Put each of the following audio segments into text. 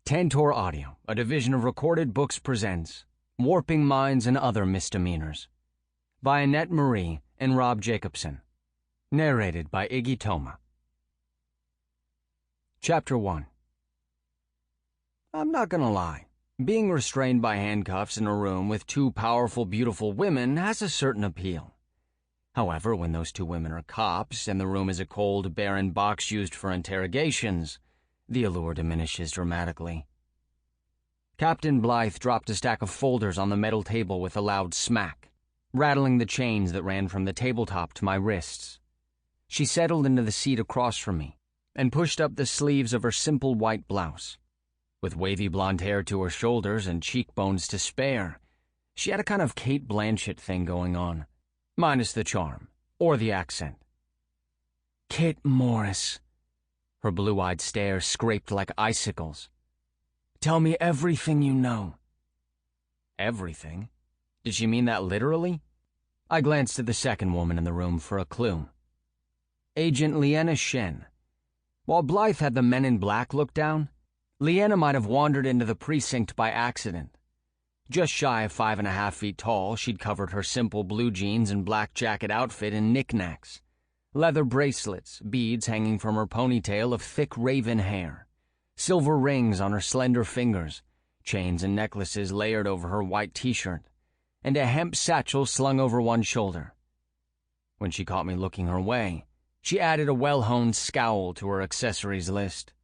Tantor Audio, a division of Recorded Books, presents Warping Minds and Other Misdemeanors by Annette Marie and Rob Jacobson. Narrated by Iggy Toma. Chapter 1. I'm not gonna lie. Being restrained by handcuffs in a room with two powerful, beautiful women has a certain appeal. However, when those two women are cops and the room is a cold, barren box used for interrogations, the allure diminishes dramatically. Captain Blythe dropped a stack of folders on the metal table with a loud smack, rattling the chains that ran from the tabletop to my wrists. She settled into the seat across from me and pushed up the sleeves of her simple white blouse. With wavy blonde hair to her shoulders and cheekbones to spare, she had a kind of Kate Blanchett thing going on, minus the charm, or the accent. Kit Morris. Her blue-eyed stare scraped like icicles. Tell me everything you know. Everything? Did she mean that literally? I glanced at the second woman in the room for a clue. Agent Leanna Shen. While Blythe had the men in black look down, Leanna might have wandered into the precinct by accident. Just shy of 5.5 feet tall, she'd covered her simple blue jeans and black jacket outfit in knickknacks. Leather bracelets, beads hanging from her ponytail of thick raven hair, silver rings on her slender fingers, chains and necklaces layered over her white t-shirt, and a hemp satchel slung over one shoulder. When she caught me looking her way, she added a well-honed scowl to her accessories list.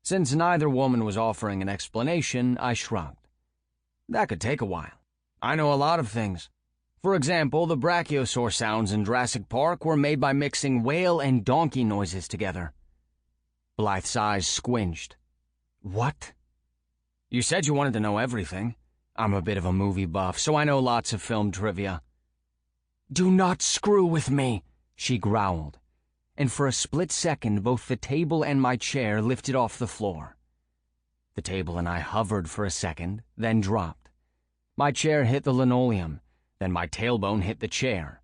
Since neither woman was offering an explanation, I shrugged. That could take a while. I know a lot of things. For example, the brachiosaur sounds in Jurassic Park were made by mixing whale and donkey noises together. Blythe's eyes squinched. What? You said you wanted to know everything. I'm a bit of a movie buff, so I know lots of film trivia. Do not screw with me, she growled, and for a split second both the table and my chair lifted off the floor. The table and I hovered for a second, then dropped. My chair hit the linoleum, then my tailbone hit the chair.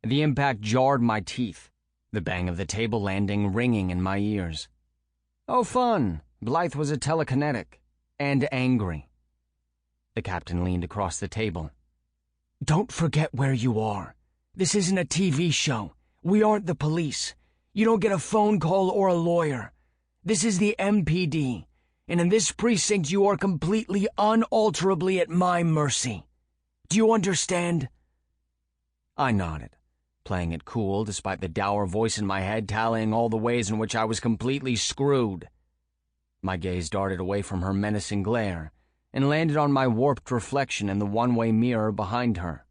The impact jarred my teeth, the bang of the table landing ringing in my ears. Oh, fun! Blythe was a telekinetic, and angry. The captain leaned across the table. Don't forget where you are. This isn't a TV show. We aren't the police. You don't get a phone call or a lawyer. This is the MPD, and in this precinct you are completely unalterably at my mercy. Do you understand? I nodded, playing it cool despite the dour voice in my head tallying all the ways in which I was completely screwed. My gaze darted away from her menacing glare and landed on my warped reflection in the one-way mirror behind her.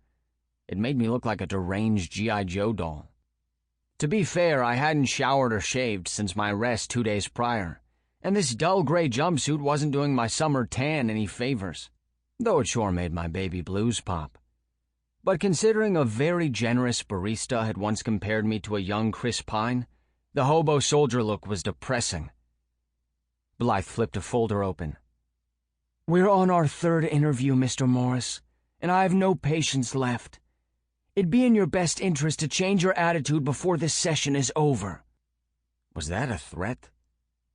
It made me look like a deranged G.I. Joe doll. To be fair, I hadn't showered or shaved since my arrest 2 days prior, and this dull gray jumpsuit wasn't doing my summer tan any favors, though it sure made my baby blues pop. But considering a very generous barista had once compared me to a young Chris Pine, the hobo soldier look was depressing. Blythe flipped a folder open. We're on our third interview, Mr. Morris, and I have no patience left. It'd be in your best interest to change your attitude before this session is over. Was that a threat?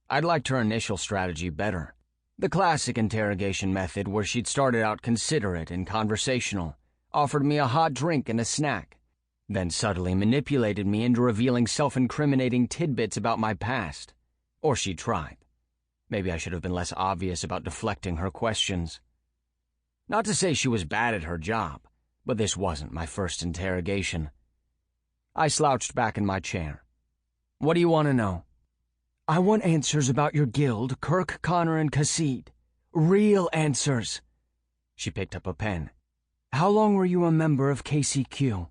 I'd liked her initial strategy better. The classic interrogation method where she'd started out considerate and conversational, offered me a hot drink and a snack, then subtly manipulated me into revealing self-incriminating tidbits about my past. Or she tried. Maybe I should have been less obvious about deflecting her questions. Not to say she was bad at her job, but this wasn't my first interrogation. I slouched back in my chair. What do you want to know? I want answers about your guild, Kirk, Connor, and Cassid. Real answers. She picked up a pen. How long were you a member of KCQ?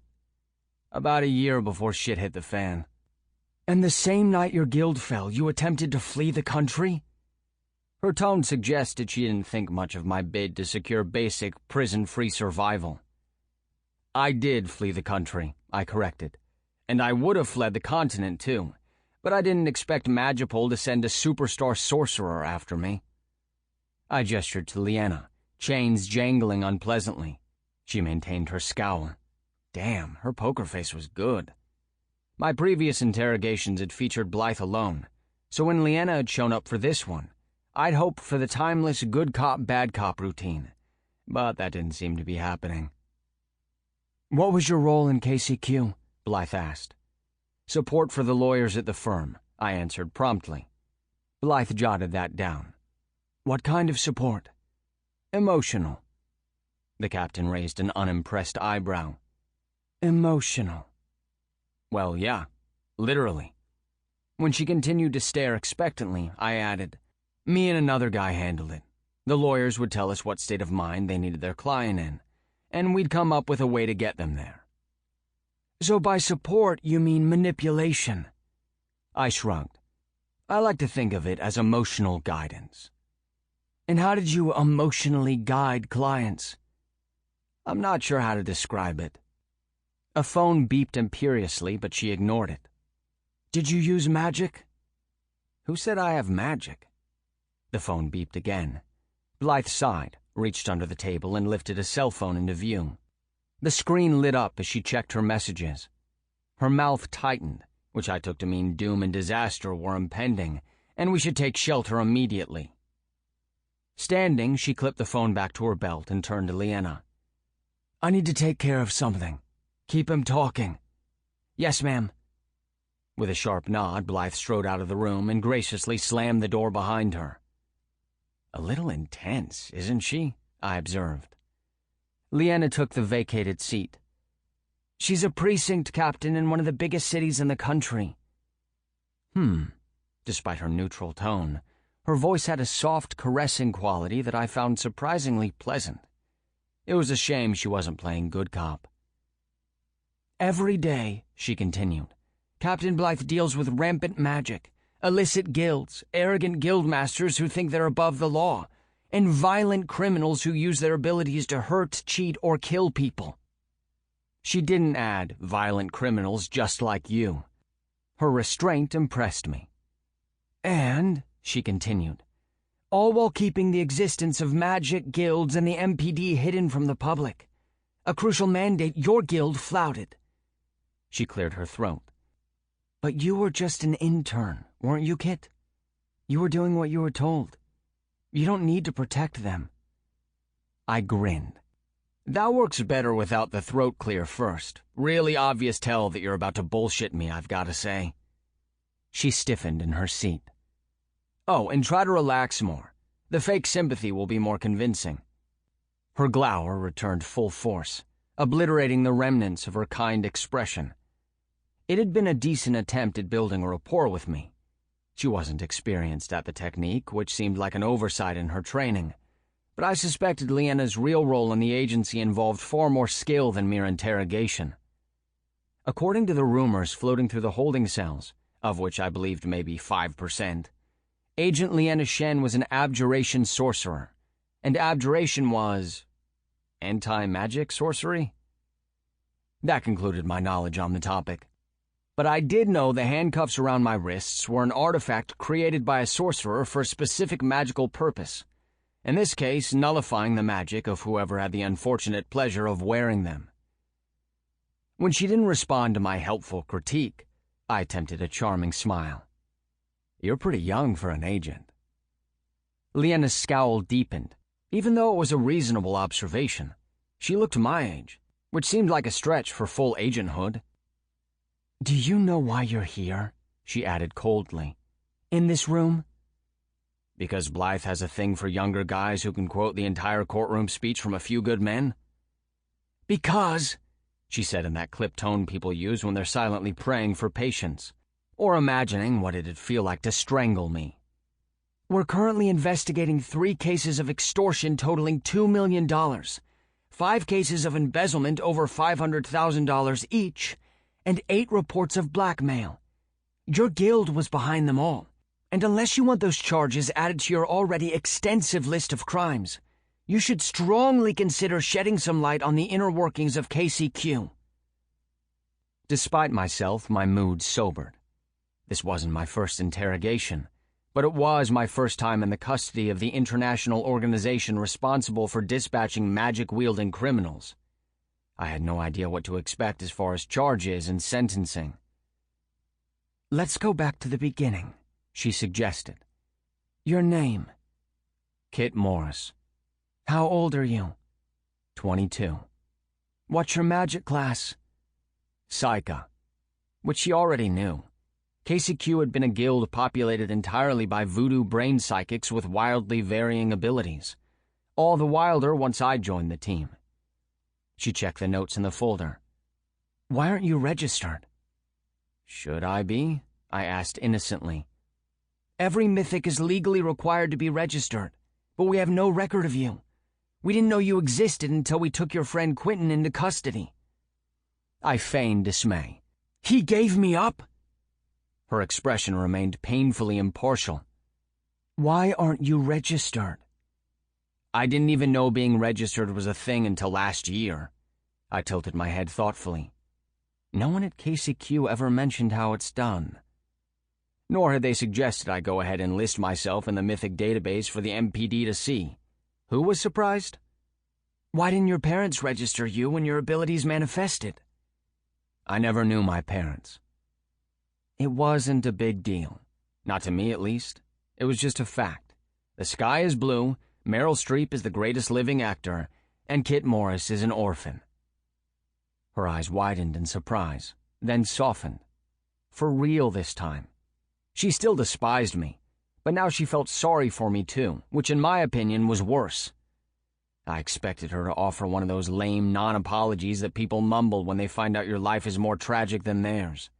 About a year before shit hit the fan. And the same night your guild fell, you attempted to flee the country? Her tone suggested she didn't think much of my bid to secure basic, prison-free survival. I did flee the country, I corrected. And I would have fled the continent, too. But I didn't expect Magipol to send a superstar sorcerer after me. I gestured to Leanna, chains jangling unpleasantly. She maintained her scowl. Damn, her poker face was good. My previous interrogations had featured Blythe alone, so when Leanna had shown up for this one, I'd hoped for the timeless good cop, bad cop routine, but that didn't seem to be happening. "What was your role in KCQ?" Blythe asked. "Support for the lawyers at the firm," I answered promptly. Blythe jotted that down. "What kind of support?" "Emotional." The captain raised an unimpressed eyebrow. "Emotional?" "Well, yeah, literally." When she continued to stare expectantly, I added, "Me and another guy handled it. The lawyers would tell us what state of mind they needed their client in, and we'd come up with a way to get them there." "So by support, you mean manipulation?" I shrugged. "I like to think of it as emotional guidance." "And how did you emotionally guide clients?" "I'm not sure how to describe it." A phone beeped imperiously, but she ignored it. "Did you use magic?" "Who said I have magic?" The phone beeped again. Blythe sighed, reached under the table, and lifted a cell phone into view. The screen lit up as she checked her messages. Her mouth tightened, which I took to mean doom and disaster were impending, and we should take shelter immediately. Standing, she clipped the phone back to her belt and turned to Leanna. "I need to take care of something. Keep him talking." "Yes, ma'am." With a sharp nod, Blythe strode out of the room and graciously slammed the door behind her. "A little intense, isn't she?" I observed. Leanna took the vacated seat. "She's a precinct captain in one of the biggest cities in the country." Despite her neutral tone, her voice had a soft, caressing quality that I found surprisingly pleasant. It was a shame she wasn't playing good cop. "Every day," she continued, "Captain Blythe deals with rampant magic, illicit guilds, arrogant guildmasters who think they're above the law, and violent criminals who use their abilities to hurt, cheat, or kill people." She didn't add, "violent criminals just like you." Her restraint impressed me. "And," she continued, "all while keeping the existence of magic guilds and the MPD hidden from the public. A crucial mandate your guild flouted." She cleared her throat. "But you were just an intern, weren't you, Kit? You were doing what you were told. You don't need to protect them." I grinned. "That works better without the throat clear first. Really obvious tell that you're about to bullshit me, I've got to say." She stiffened in her seat. "Oh, and try to relax more. The fake sympathy will be more convincing." Her glower returned full force, obliterating the remnants of her kind expression. It had been a decent attempt at building a rapport with me. She wasn't experienced at the technique, which seemed like an oversight in her training, but I suspected Leanna's real role in the agency involved far more skill than mere interrogation. According to the rumors floating through the holding cells, of which I believed maybe 5%, Agent Leanna Shen was an abjuration sorcerer, and abjuration was anti-magic sorcery? That concluded my knowledge on the topic. But I did know the handcuffs around my wrists were an artifact created by a sorcerer for a specific magical purpose, in this case nullifying the magic of whoever had the unfortunate pleasure of wearing them. When she didn't respond to my helpful critique, I attempted a charming smile. "You're pretty young for an agent." Leanna's scowl deepened. Even though it was a reasonable observation, she looked my age, which seemed like a stretch for full agenthood. "Do you know why you're here?" she added coldly. "In this room?" "Because Blythe has a thing for younger guys who can quote the entire courtroom speech from A Few Good Men?" "Because," she said in that clipped tone people use when they're silently praying for patience, or imagining what it'd feel like to strangle me. "We're currently investigating 3 cases of extortion totaling $2 million, 5 cases of embezzlement over $500,000 each, and 8 reports of blackmail. Your guild was behind them all, and unless you want those charges added to your already extensive list of crimes, you should strongly consider shedding some light on the inner workings of KCQ." Despite myself, my mood sobered. This wasn't my first interrogation, but it was my first time in the custody of the international organization responsible for dispatching magic-wielding criminals. I had no idea what to expect as far as charges and sentencing. "Let's go back to the beginning," she suggested. "Your name, Kit Morris. How old are you? 22. What's your magic class? Psycha. Which she already knew. KCQ had been a guild populated entirely by voodoo brain psychics with wildly varying abilities. All the wilder once I joined the team. She checked the notes in the folder. Why aren't you registered? Should I be? I asked innocently. Every mythic is legally required to be registered, but we have no record of you. We didn't know you existed until we took your friend Quentin into custody. I feigned dismay. He gave me up? Her expression remained painfully impartial. Why aren't you registered? I didn't even know being registered was a thing until last year. I tilted my head thoughtfully. No one at KCQ ever mentioned how it's done. Nor had they suggested I go ahead and list myself in the mythic database for the MPD to see. Who was surprised? Why didn't your parents register you when your abilities manifested? I never knew my parents. It wasn't a big deal. Not to me, at least. It was just a fact. The sky is blue, Meryl Streep is the greatest living actor, and Kit Morris is an orphan. Her eyes widened in surprise, then softened. For real this time. She still despised me, but now she felt sorry for me too, which in my opinion was worse. I expected her to offer one of those lame non-apologies that people mumble when they find out your life is more tragic than theirs.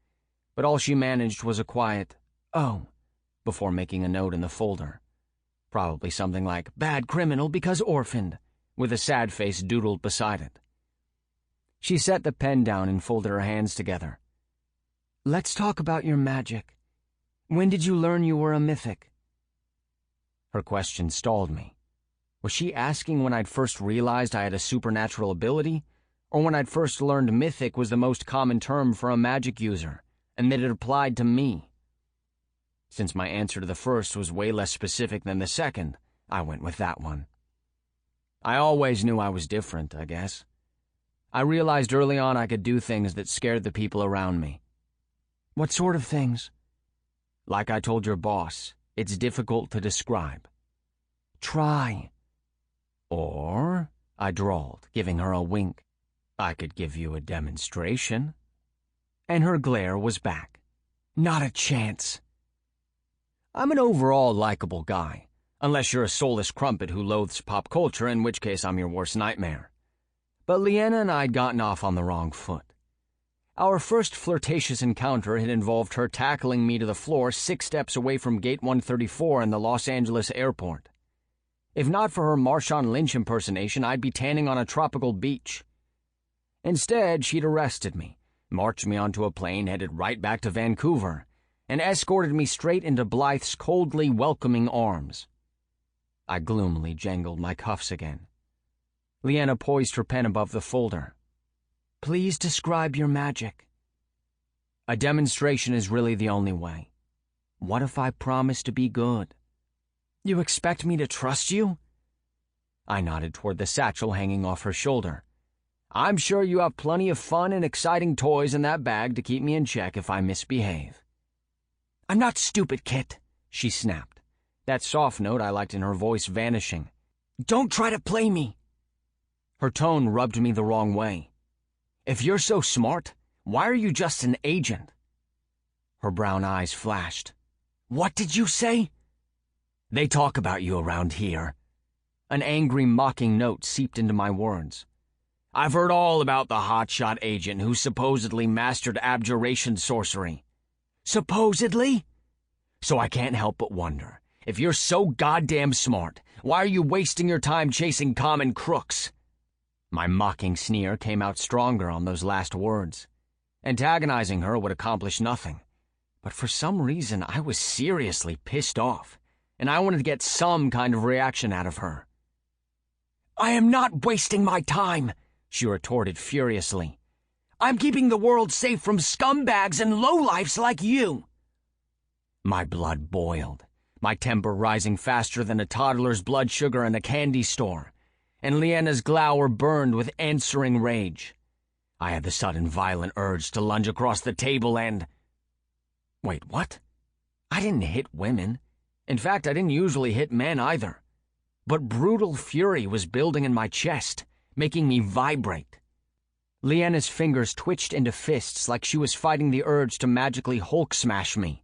But all she managed was a quiet, "Oh," before making a note in the folder. Probably something like, "Bad criminal because orphaned," with a sad face doodled beside it. She set the pen down and folded her hands together. Let's talk about your magic. When did you learn you were a mythic? Her question stalled me. Was she asking when I'd first realized I had a supernatural ability, or when I'd first learned mythic was the most common term for a magic user, and that it applied to me? Since my answer to the first was way less specific than the second, I went with that one. I always knew I was different, I guess. I realized early on I could do things that scared the people around me. What sort of things? Like I told your boss, it's difficult to describe. Try. Or, I drawled, giving her a wink, I could give you a demonstration. And her glare was back. Not a chance. I'm an overall likable guy, unless you're a soulless crumpet who loathes pop culture, in which case I'm your worst nightmare. But Leanna and I'd gotten off on the wrong foot. Our first flirtatious encounter had involved her tackling me to the floor 6 steps away from Gate 134 in the Los Angeles airport. If not for her Marshawn Lynch impersonation, I'd be tanning on a tropical beach. Instead, she'd arrested me, marched me onto a plane headed right back to Vancouver, and escorted me straight into Blythe's coldly welcoming arms. I gloomily jangled my cuffs again. Leanna poised her pen above the folder. Please describe your magic. A demonstration is really the only way. What if I promise to be good? You expect me to trust you? I nodded toward the satchel hanging off her shoulder. I'm sure you have plenty of fun and exciting toys in that bag to keep me in check if I misbehave. I'm not stupid, Kit, she snapped, that soft note I liked in her voice vanishing. Don't try to play me. Her tone rubbed me the wrong way. If you're so smart, why are you just an agent? Her brown eyes flashed. What did you say? They talk about you around here. An angry, mocking note seeped into my words. I've heard all about the hotshot agent who supposedly mastered abjuration sorcery. Supposedly? So I can't help but wonder, if you're so goddamn smart, why are you wasting your time chasing common crooks? My mocking sneer came out stronger on those last words. Antagonizing her would accomplish nothing. But for some reason, I was seriously pissed off, and I wanted to get some kind of reaction out of her. I am not wasting my time, she retorted furiously. I'm keeping the world safe from scumbags and lowlifes like you. My blood boiled, my temper rising faster than a toddler's blood sugar in a candy store, and Leanna's glower burned with answering rage. I had the sudden violent urge to lunge across the table and... Wait, what? I didn't hit women. In fact, I didn't usually hit men either. but brutal fury was building in my chest, making me vibrate. Leanna's fingers twitched into fists like she was fighting the urge to magically Hulk smash me.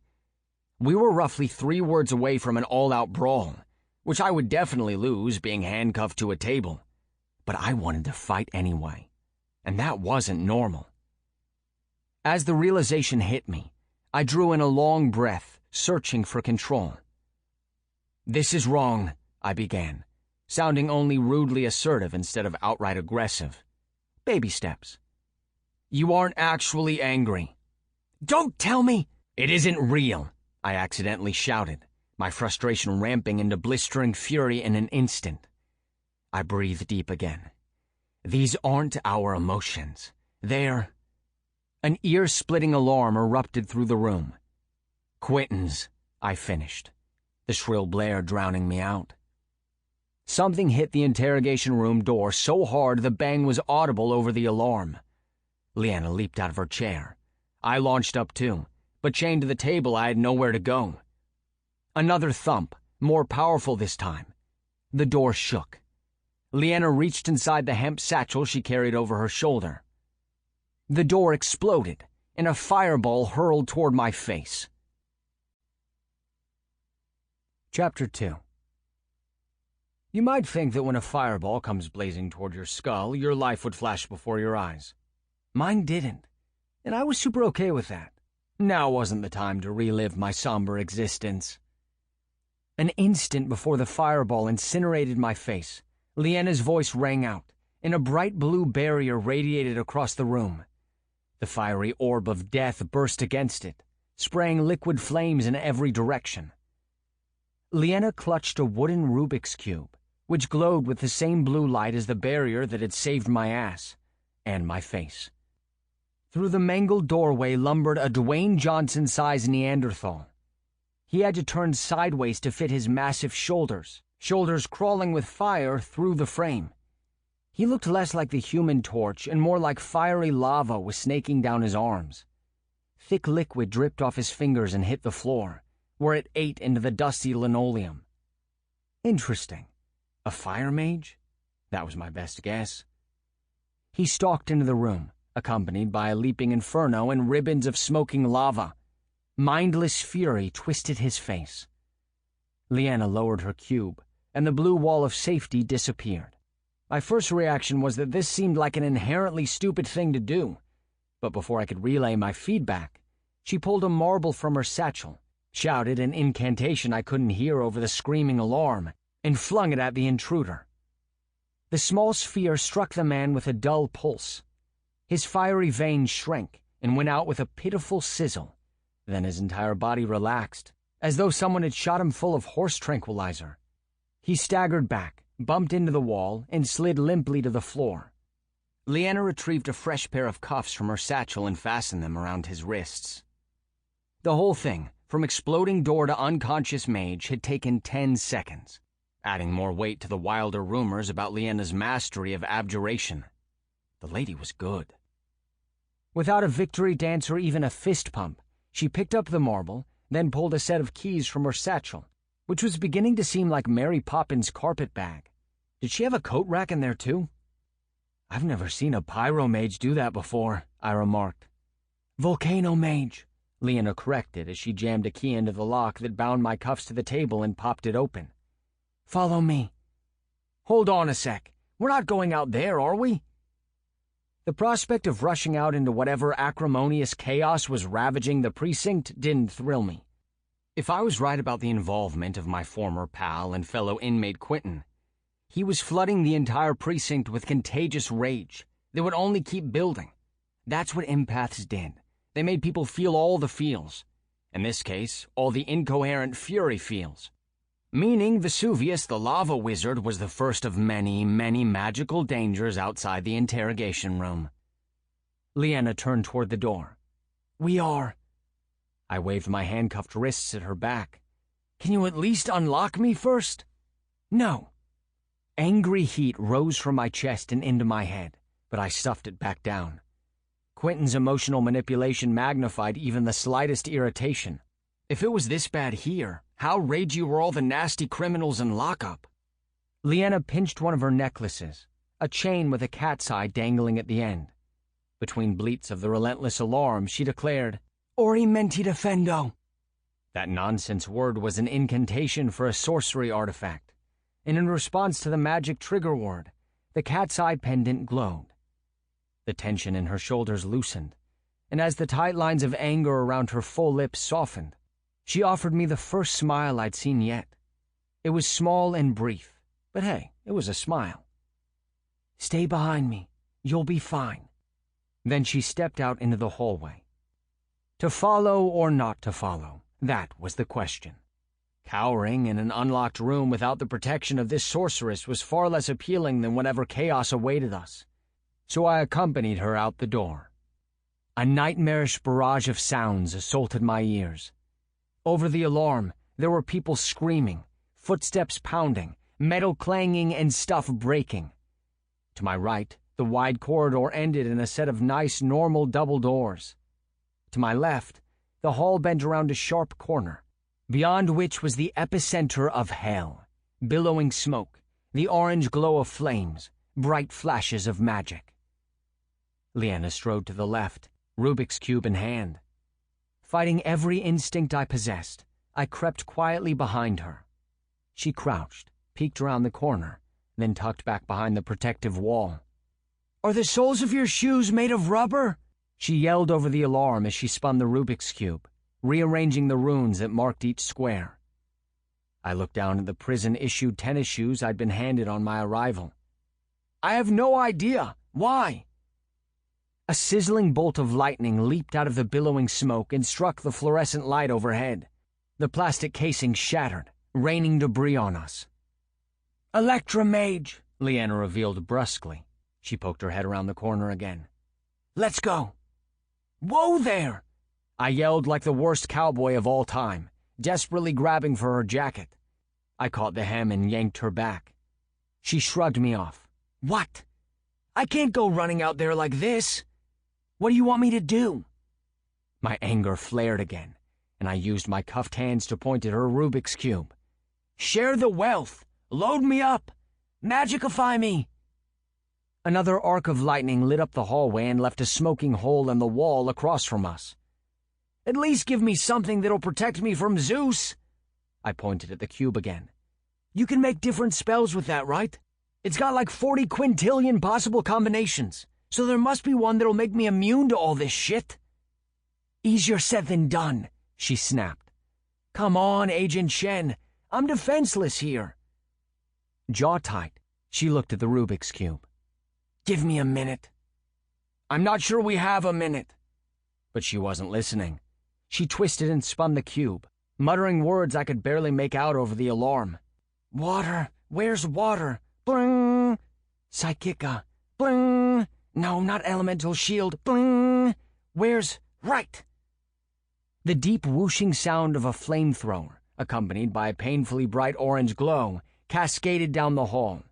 We were roughly 3 words away from an all-out brawl, which I would definitely lose being handcuffed to a table. But I wanted to fight anyway, and that wasn't normal. As the realization hit me, I drew in a long breath, searching for control. "This is wrong," I began, sounding only rudely assertive instead of outright aggressive. Baby steps. "You aren't actually angry." "Don't tell me!" "It isn't real," I accidentally shouted, my frustration ramping into blistering fury in an instant. I breathed deep again. "These aren't our emotions. They're—" An ear-splitting alarm erupted through the room. "Quentin's," I finished, the shrill blare drowning me out. Something hit the interrogation room door so hard the bang was audible over the alarm. Leanna leaped out of her chair. I launched up too, but chained to the table I had nowhere to go. Another thump, more powerful this time. The door shook. Leanna reached inside the hemp satchel she carried over her shoulder. The door exploded, and a fireball hurled toward my face. Chapter 2. You might think that when a fireball comes blazing toward your skull, your life would flash before your eyes. Mine didn't, and I was super okay with that. Now wasn't the time to relive my somber existence. An instant before the fireball incinerated my face, Leanna's voice rang out, and a bright blue barrier radiated across the room. The fiery orb of death burst against it, spraying liquid flames in every direction. Leanna clutched a wooden Rubik's Cube, which glowed with the same blue light as the barrier that had saved my ass, and my face. Through the mangled doorway lumbered a Dwayne Johnson-sized Neanderthal. He had to turn sideways to fit his massive shoulders crawling with fire through the frame. He looked less like the Human Torch and more like fiery lava was snaking down his arms. Thick liquid dripped off his fingers and hit the floor, where it ate into the dusty linoleum. Interesting. A fire mage? That was my best guess. He stalked into the room, accompanied by a leaping inferno and ribbons of smoking lava. Mindless fury twisted his face. Leanna lowered her cube, and the blue wall of safety disappeared. My first reaction was that this seemed like an inherently stupid thing to do, but before I could relay my feedback, she pulled a marble from her satchel, shouted an incantation I couldn't hear over the screaming alarm, and flung it at the intruder. The small sphere struck the man with a dull pulse. His fiery veins shrank and went out with a pitiful sizzle. Then his entire body relaxed, as though someone had shot him full of horse tranquilizer. He staggered back, bumped into the wall, and slid limply to the floor. Leanna retrieved a fresh pair of cuffs from her satchel and fastened them around his wrists. The whole thing, from exploding door to unconscious mage, had taken 10 seconds, adding more weight to the wilder rumors about Leanna's mastery of abjuration. The lady was good. Without a victory dance or even a fist pump, she picked up the marble, then pulled a set of keys from her satchel, which was beginning to seem like Mary Poppins' carpet bag. Did she have a coat rack in there too? "I've never seen a pyro mage do that before," I remarked. "Volcano mage," Leanna corrected as she jammed a key into the lock that bound my cuffs to the table and popped it open. "Follow me." "Hold on a sec. We're not going out there, are we?" The prospect of rushing out into whatever acrimonious chaos was ravaging the precinct didn't thrill me. If I was right about the involvement of my former pal and fellow inmate Quentin, he was flooding the entire precinct with contagious rage that would only keep building. That's what empaths did. They made people feel all the feels. In this case, all the incoherent fury feels. Meaning Vesuvius the lava wizard was the first of many, many magical dangers outside the interrogation room. Leanna turned toward the door. "We are." I waved my handcuffed wrists at her back. "Can you at least unlock me first?" "No." Angry heat rose from my chest and into my head, but I stuffed it back down. Quentin's emotional manipulation magnified even the slightest irritation. If it was this bad here, how ragey were all the nasty criminals in lockup? Leanna pinched one of her necklaces, a chain with a cat's eye dangling at the end. Between bleats of the relentless alarm, she declared, "Ori menti defendo." That nonsense word was an incantation for a sorcery artifact, and in response to the magic trigger word, the cat's eye pendant glowed. The tension in her shoulders loosened, and as the tight lines of anger around her full lips softened, she offered me the first smile I'd seen yet. It was small and brief, but hey, it was a smile. "Stay behind me. You'll be fine." Then she stepped out into the hallway. To follow or not to follow, that was the question. Cowering in an unlocked room without the protection of this sorceress was far less appealing than whatever chaos awaited us, so I accompanied her out the door. A nightmarish barrage of sounds assaulted my ears. Over the alarm, there were people screaming, footsteps pounding, metal clanging, and stuff breaking. To my right, the wide corridor ended in a set of nice, normal double doors. To my left, the hall bent around a sharp corner, beyond which was the epicenter of hell, billowing smoke, the orange glow of flames, bright flashes of magic. Leanna strode to the left, Rubik's Cube in hand. Fighting every instinct I possessed, I crept quietly behind her. She crouched, peeked around the corner, then tucked back behind the protective wall. "Are the soles of your shoes made of rubber?" She yelled over the alarm as she spun the Rubik's Cube, rearranging the runes that marked each square. I looked down at the prison-issued tennis shoes I'd been handed on my arrival. "I have no idea. Why?" A sizzling bolt of lightning leaped out of the billowing smoke and struck the fluorescent light overhead. The plastic casing shattered, raining debris on us. "Electromage," Leanna revealed brusquely. She poked her head around the corner again. "Let's go." "Whoa there!" I yelled like the worst cowboy of all time, desperately grabbing for her jacket. I caught the hem and yanked her back. She shrugged me off. "What? I can't go running out there like this. What do you want me to do?" My anger flared again, and I used my cuffed hands to point at her Rubik's Cube. "Share the wealth! Load me up! Magicify me!" Another arc of lightning lit up the hallway and left a smoking hole in the wall across from us. "At least give me something that'll protect me from Zeus." I pointed at the cube again. "You can make different spells with that, right? It's got like 40 quintillion possible combinations, so there must be one that'll make me immune to all this shit." "Easier said than done," she snapped. "Come on, Agent Shen. I'm defenseless here." Jaw tight, she looked at the Rubik's Cube. "Give me a minute." "I'm not sure we have a minute." But she wasn't listening. She twisted and spun the cube, muttering words I could barely make out over the alarm. "Water. Where's water? Bling. Psychica. Bling. No, not elemental shield. Bling. Where's right?" The deep whooshing sound of a flamethrower, accompanied by a painfully bright orange glow, cascaded down the hall.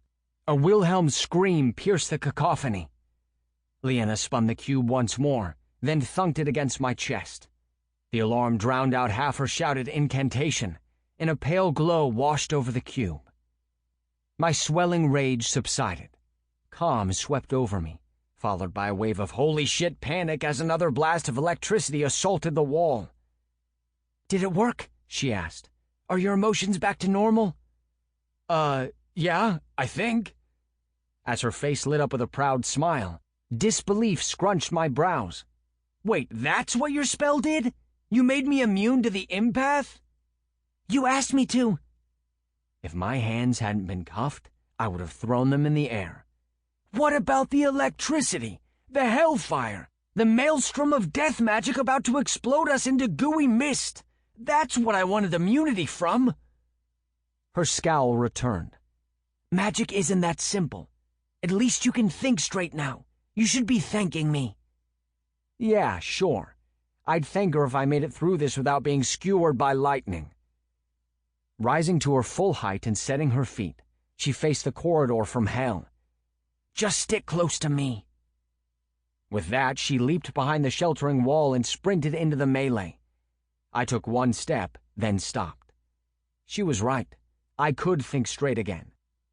A Wilhelm scream pierced the cacophony. Leanna spun the cube once more, then thunked it against my chest. The alarm drowned out half her shouted incantation, and a pale glow washed over the cube. My swelling rage subsided. Calm swept over me, followed by a wave of holy shit panic as another blast of electricity assaulted the wall. "Did it work?" she asked. "Are your emotions back to normal?" Yeah, I think." As her face lit up with a proud smile, disbelief scrunched my brows. "Wait, that's what your spell did? You made me immune to the empath?" "You asked me to." If my hands hadn't been cuffed, I would have thrown them in the air. "What about the electricity? The hellfire? The maelstrom of death magic about to explode us into gooey mist? That's what I wanted immunity from." Her scowl returned. "Magic isn't that simple. At least you can think straight now. You should be thanking me." Yeah, sure. I'd thank her if I made it through this without being skewered by lightning. Rising to her full height and setting her feet, she faced the corridor from hell. "Just stick close to me." With that, she leaped behind the sheltering wall and sprinted into the melee. I took one step, then stopped. She was right. I could think straight again.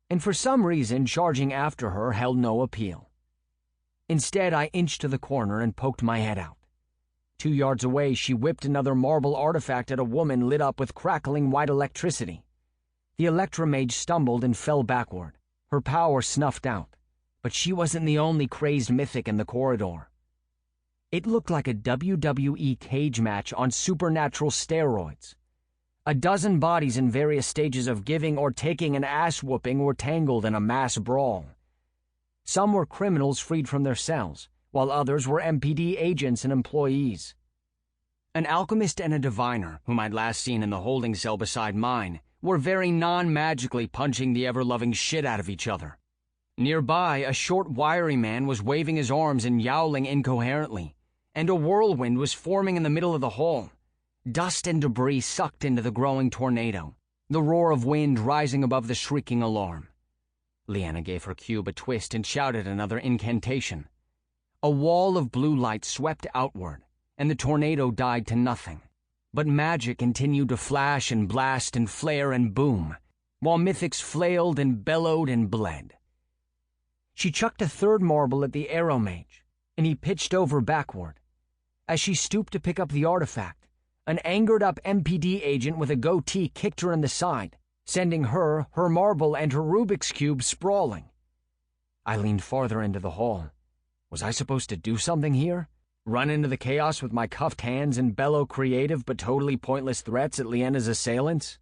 and for some reason charging after her held no appeal. Instead, I inched to the corner and poked my head out. 2 yards away, she whipped another marble artifact at a woman lit up with crackling white electricity. The Electromage stumbled and fell backward, her power snuffed out, but she wasn't the only crazed mythic in the corridor. It looked like a WWE cage match on supernatural steroids. A dozen bodies in various stages of giving or taking an ass-whooping were tangled in a mass brawl. Some were criminals freed from their cells, while others were MPD agents and employees. An alchemist and a diviner, whom I'd last seen in the holding cell beside mine, were very non-magically punching the ever-loving shit out of each other. Nearby, a short, wiry man was waving his arms and yowling incoherently, and a whirlwind was forming in the middle of the hall. Dust and debris sucked into the growing tornado, the roar of wind rising above the shrieking alarm. Leanna gave her cube a twist and shouted another incantation. A wall of blue light swept outward, and the tornado died to nothing. But magic continued to flash and blast and flare and boom, while mythics flailed and bellowed and bled. She chucked a third marble at the arrow mage, and he pitched over backward. As she stooped to pick up the artifact, an angered-up MPD agent with a goatee kicked her in the side, sending her marble, and her Rubik's Cube sprawling. I leaned farther into the hall. Was I supposed to do something here? Run into the chaos with my cuffed hands and bellow creative but totally pointless threats at Leanna's assailants?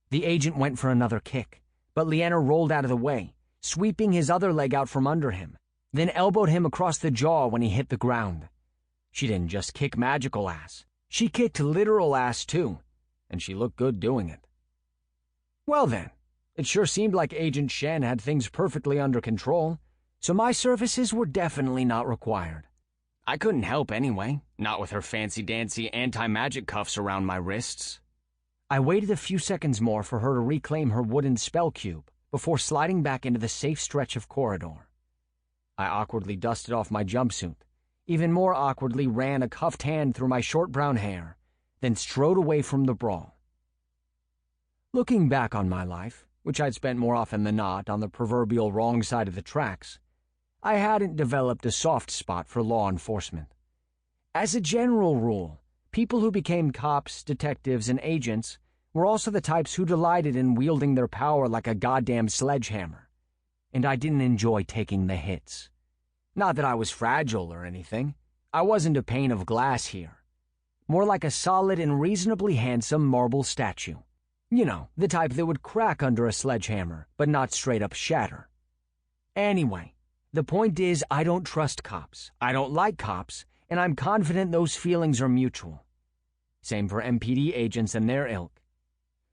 The agent went for another kick, but Leanna rolled out of the way, sweeping his other leg out from under him, then elbowed him across the jaw when he hit the ground. She didn't just kick magical ass. She kicked literal ass too, and she looked good doing it. Well then, it sure seemed like Agent Shen had things perfectly under control, so my services were definitely not required. I couldn't help anyway, not with her fancy-dancy anti-magic cuffs around my wrists. I waited a few seconds more for her to reclaim her wooden spell cube before sliding back into the safe stretch of corridor. I awkwardly dusted off my jumpsuit, even more awkwardly ran a cuffed hand through my short brown hair, then strode away from the brawl. Looking back on my life, which I'd spent more often than not on the proverbial wrong side of the tracks, I hadn't developed a soft spot for law enforcement. As a general rule, people who became cops, detectives, and agents were also the types who delighted in wielding their power like a goddamn sledgehammer, and I didn't enjoy taking the hits. Not that I was fragile or anything. I wasn't a pane of glass here. More like a solid and reasonably handsome marble statue. You know, the type that would crack under a sledgehammer, but not straight up shatter. Anyway, the point is I don't trust cops, I don't like cops, and I'm confident those feelings are mutual. Same for MPD agents and their ilk.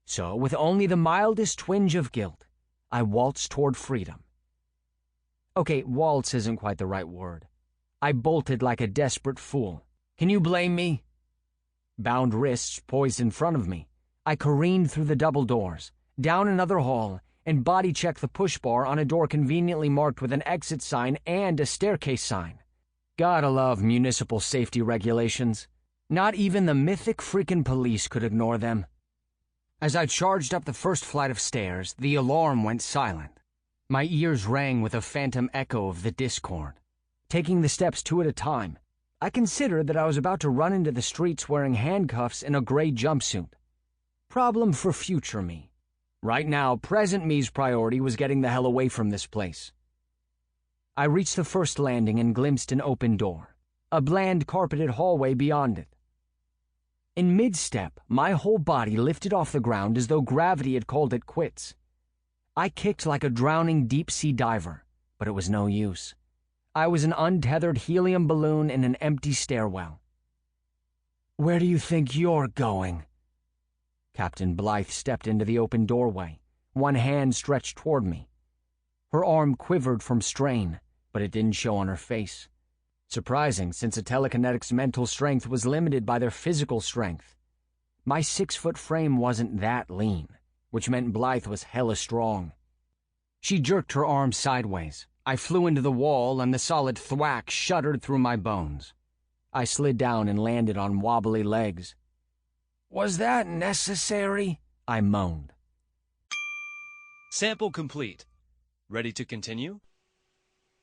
So, with only the mildest twinge of guilt, I waltzed toward freedom. Okay, waltz isn't quite the right word. I bolted like a desperate fool. Can you blame me? Bound wrists poised in front of me, I careened through the double doors, down another hall, and body-checked the push bar on a door conveniently marked with an exit sign and a staircase sign. Gotta love municipal safety regulations. Not even the mythic freaking police could ignore them. As I charged up the first flight of stairs, the alarm went silent. My ears rang with a phantom echo of the discord. Taking the steps 2 at a time, I considered that I was about to run into the streets wearing handcuffs and a gray jumpsuit. Problem for future me. Right now, present me's priority was getting the hell away from this place. I reached the first landing and glimpsed an open door, a bland carpeted hallway beyond it. In mid-step, my whole body lifted off the ground as though gravity had called it quits. I kicked like a drowning deep-sea diver, but it was no use. I was an untethered helium balloon in an empty stairwell. "Where do you think you're going?" Captain Blythe stepped into the open doorway, one hand stretched toward me. Her arm quivered from strain, but it didn't show on her face. Surprising, since a telekinetic's mental strength was limited by their physical strength. My 6-foot frame wasn't that lean, which meant Blythe was hella strong. She jerked her arm sideways. I flew into the wall, and the solid thwack shuddered through my bones. I slid down and landed on wobbly legs. "Was that necessary?" I moaned. Sample complete. Ready to continue?